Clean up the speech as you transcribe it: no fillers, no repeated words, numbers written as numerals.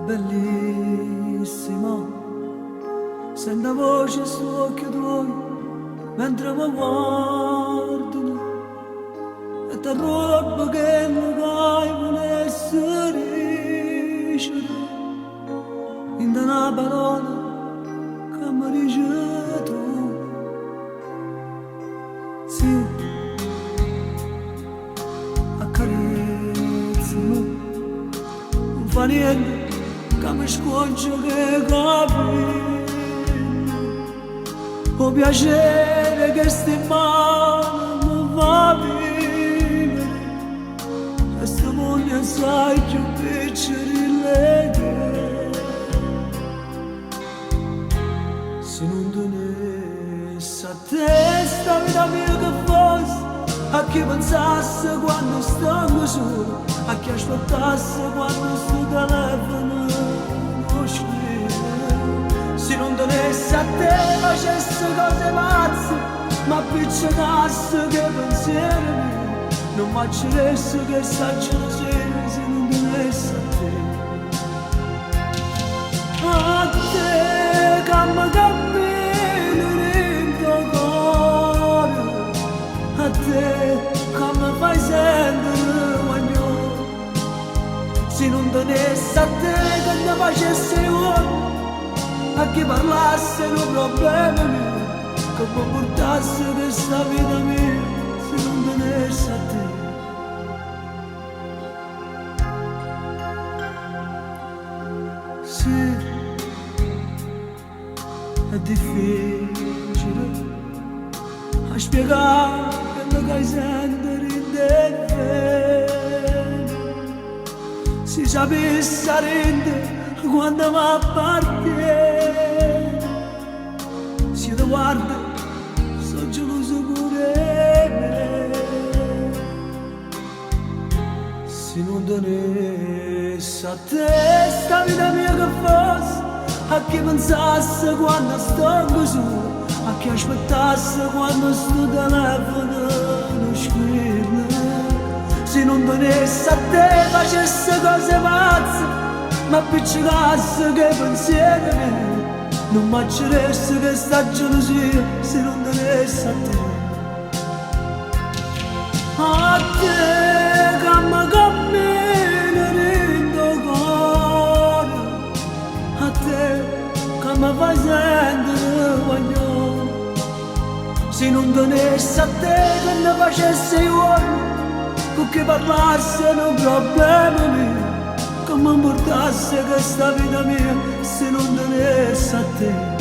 bellissimo, sento la voce sull'occhio tuoi mentre mi guardano e ti roba che non hai volesse dicere in una parola che mi dici tu. Sì, accarezzami, non fa niente che mi sconcio che capi. Ho piacere che sti mani mi fa vivere e sta moglie sai più piccirille che se non tenesse a te sta vita mia che fosse a chi pensasse quando stanno solo, a chi aspettasse quando sto telefono non scrive. Se non tenesse a te facesse cose pazze, ma appiccicasse che pensieri miei, non m'acceresse che saggio sera se non tenesse a te. A te che mi cammini nel tuo cuore, a te che mi fai sentire guaglione. Se non tenesse a te che ne facesse io, a chi parlasse non problemi miei, che mi portasse questa vita mia se non tenesse a te. Sì, è difficile a spiegare quello che hai sentire in te. Si sapesse a rendere quando mi appartiene, se ti guarda, sono geloso pure me. Se non tenesse a te sta vita mia che fosse, a chi pensasse quando sto così, a chi aspettasse quando sto telefono non scrive. Se non tenesse a te facesse cose pazze, ma appiccicasse che pensieri miei, non m'acceresse che sta gelosia se non tenesse a te. A te che mi cammini nel tuo cuore, a te che mi fai sentire guaglione. Se non tenesse a te che ne facesse io, con chi parlasse non problemi miei, che mi portasse questa vita mia se non tenesse a te.